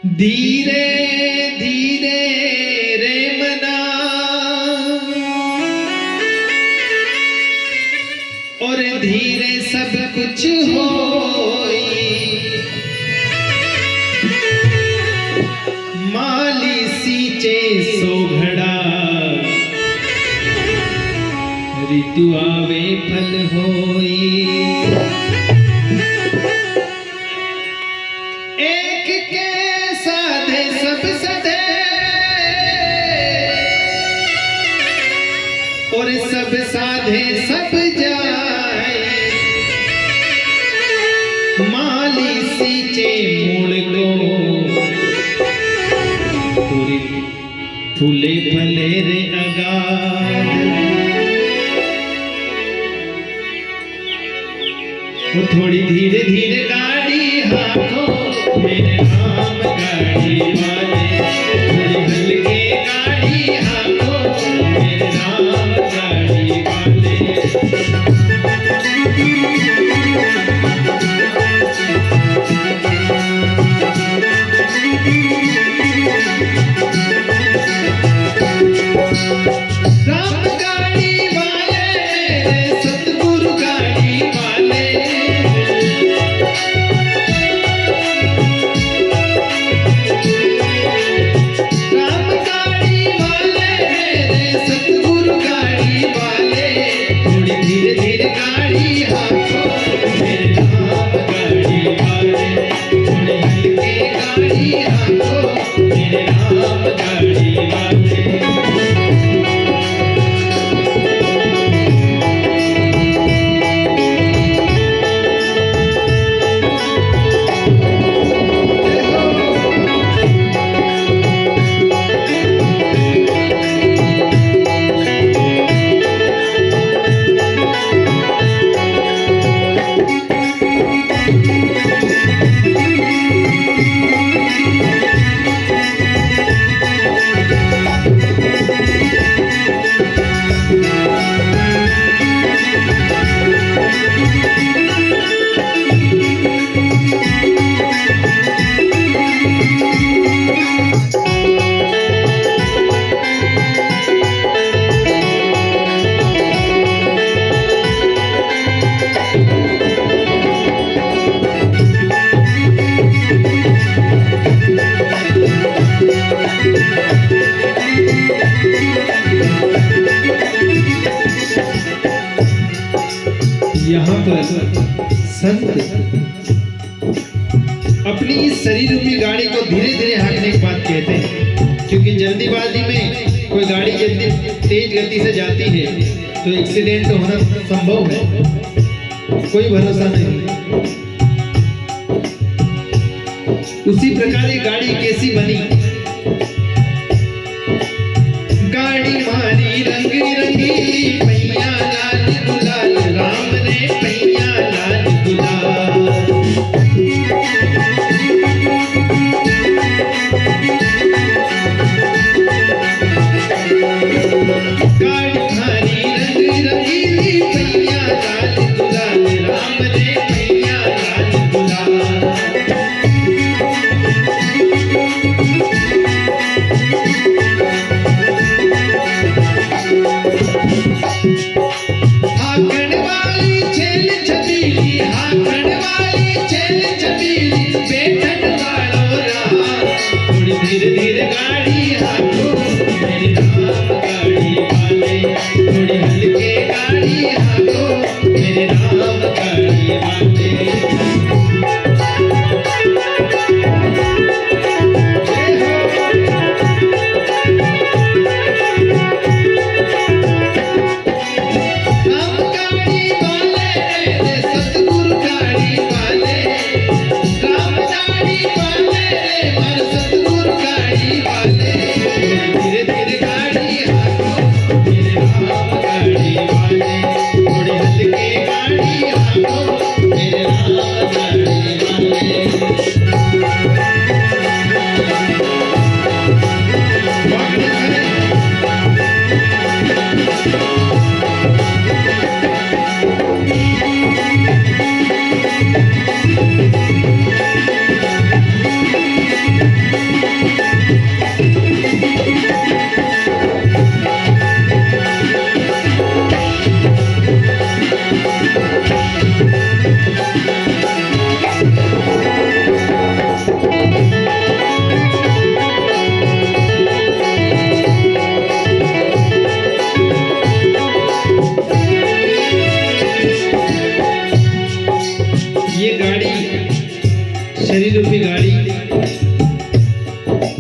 धीरे धीरे रे मना और धीरे सब कुछ होई। माली सींचे सोघड़ा ऋतु आवे फल होई। एक के साधे सब सधे और सब साधे सब जाए। माली सींचे मूल को तुरी फूले फले रे अगाध। वो थोड़ी धीरे धीरे गाड़ी हाथों मेरे नाम गाड़ी वाले। थोड़ी हल्के गाड़ी हाथों मेरे नाम गाड़ी वाले। राम गाड़ी वाले सतगुरु गाड़ी वाले। राम गाड़ी वाले सतगुरु गाड़ी वाले। थोड़ी धीरे धीरे गाड़ी हाथों मेरे नाम गाड़ी वाले। थोड़ी हल्के गाड़ी हाथों मेरे नाम गाड़ी वाले। यहाँ पर संत अपनी इस शरीर रूपी गाड़ी को धीरे धीरे हाँकने की बात कहते हैं, क्योंकि जल्दीबाजी में कोई गाड़ी जल्दी तेज गति से जाती है तो एक्सीडेंट होना संभव है, कोई भरोसा नहीं। उसी प्रकार ये गाड़ी कैसी बनी। गाड़ी मारी रंग रंगीली पैया लाल गुलाल। राम ने पैया लाल गुलाल। गाड़ी मारी रंग रंगीली पैया लाल गुलाल। राम ने पैया लाल गुलाल।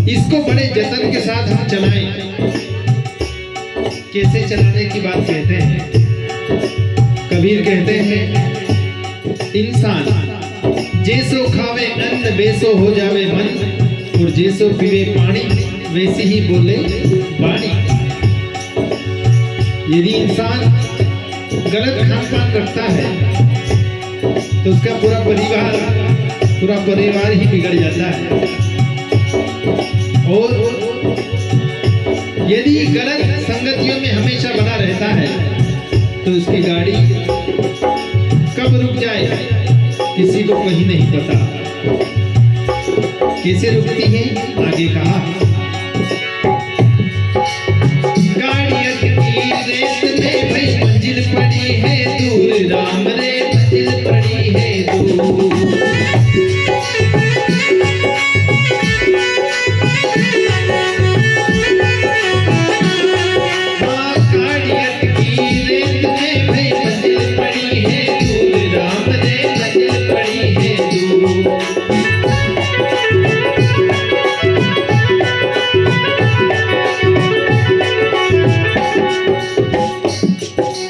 इसको बड़े जतन के साथ हम चलाएं। कैसे चलाने की बात कहते हैं? कबीर कहते हैं इंसान जैसो खावे अन्न वैसो हो जावे मन, और जैसो पीवे पानी वैसे ही बोले वाणी। यदि इंसान गलत खान पान रखता है तो उसका पूरा परिवार ही बिगड़ जाता है। और यदि गलत संगतियों में हमेशा बना रहता है तो उसकी गाड़ी कब रुक जाए किसी को कहीं नहीं पता। कैसे रुकती है? आगे कहा, गाड़ी अटकी रेत में भाई मंजिल पड़ी है दूर, राम रे मंजिल पड़ी है दूर।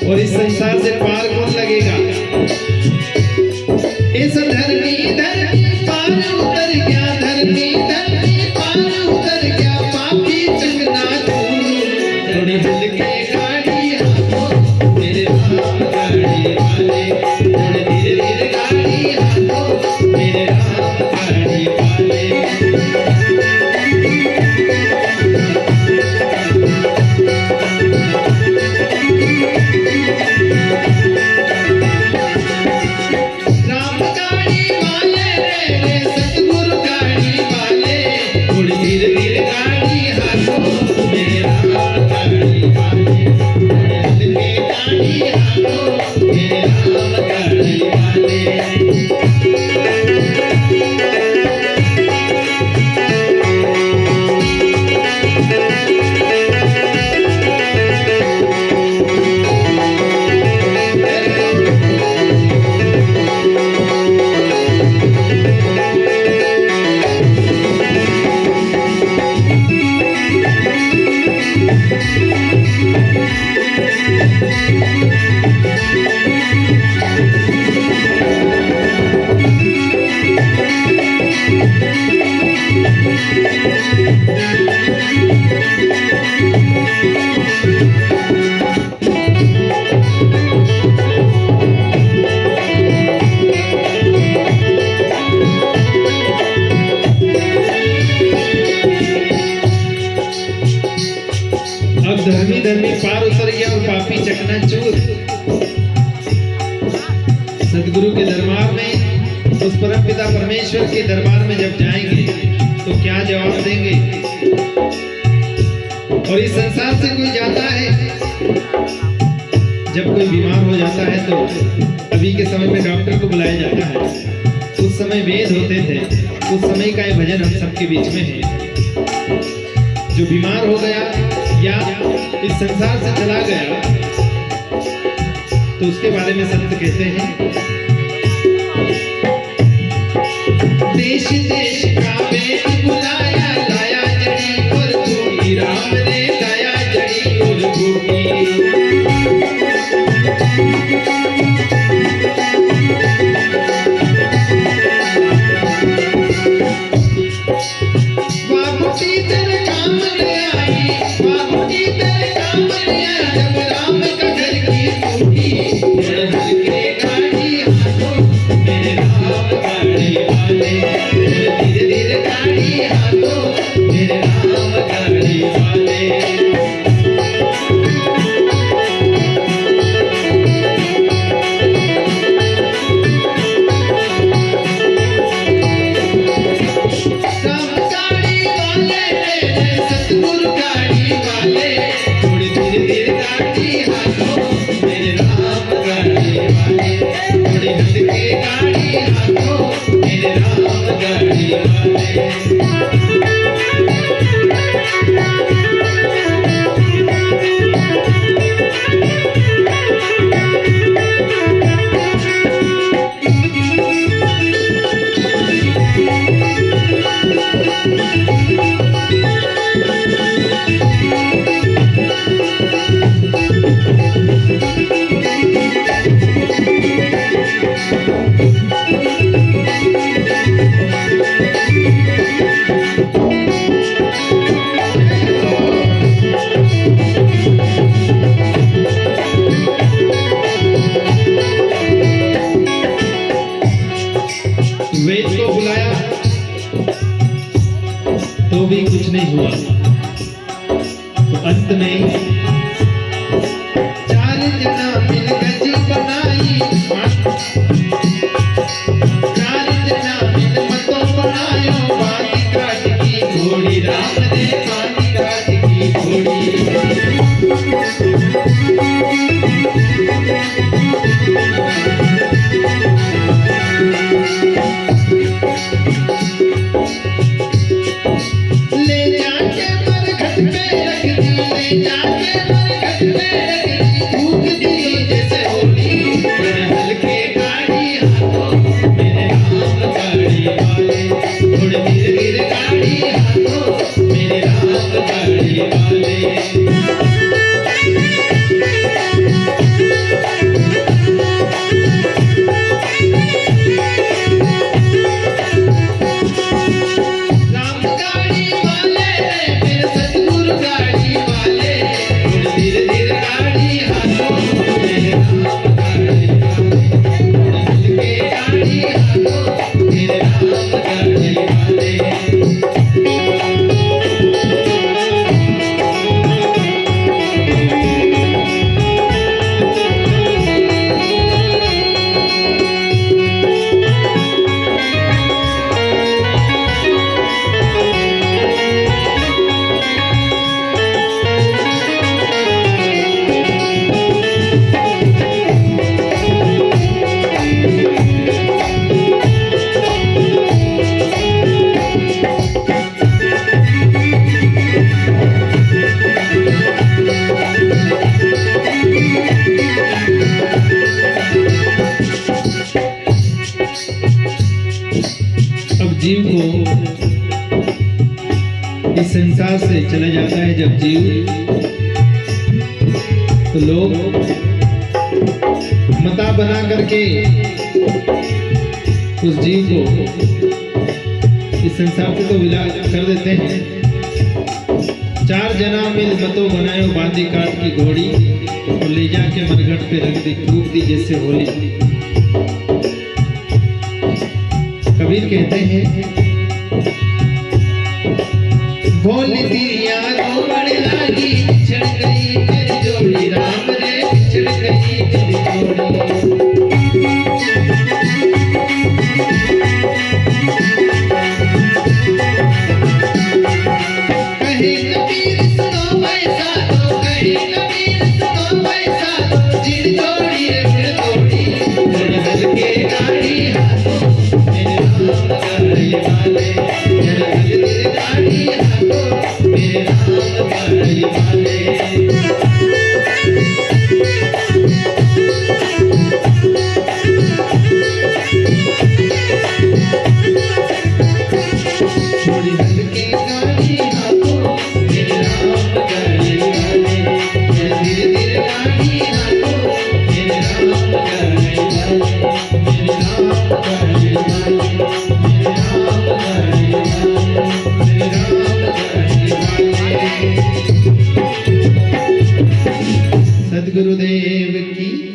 और इस संसार से पार कौन लगेगा? इस धरती पार उतर गया, धरती पार उतर गया, पापी चकनाचूर। थोड़ी हल्के गाड़ी हाथों मेरे राम गाड़ी वाले, थोड़े धीरे धीरे गाड़ी हाथों मेरे राम गाड़ी वाले। धर्मी पार उतर गया और पापी चकनाचूर। सदगुरु के दरबार में, उस परमपिता परमेश्वर के दरबार में जब जाएंगे तो क्या जवाब देंगे? और इस संसार से कोई जाता है, जब कोई बीमार हो जाता है तो अभी के समय में डॉक्टर को बुलाया जाता है। उस समय वेद होते थे, उस समय का ये भजन हम सबके बीच में है। जो बीमार हो गया या इस संसार से चला गया तो उसके बारे में संत कहते हैं, देश देश का वेद बुलाया, लाया जड़ी और बूटी, राम ने लाया जड़ी और बूटी। तो भी कुछ नहीं हुआ। तो अंत में चार जना मिल गज बनाई, चार जना मिल मतो बनायो, बांधी काट की घोड़ी, राम ने बांधी काट की घोड़ी। ले जाके मरघट पे रख दी, ले जाके मरघट पे रख दी, फूक दी जैसे होली। मेरे हल्के गाड़ी हाथों, मेरे राम गाड़ी वाले, थोड़े धीरे धीरे गाड़ी हाथों, मेरे राम गाड़ी वाले। जीव को इस संसार से चला जाता है जब जीव, तो लोग मता बना करके उस जीव को इस संसार से तो विदा कर देते हैं। चार जना मिल मतो बनायो, बांधी काट की घोड़ी, और ले जाके मरघट पे रख दी, फूक दी जैसे होली। कबीर कहते हैं, बोल दिया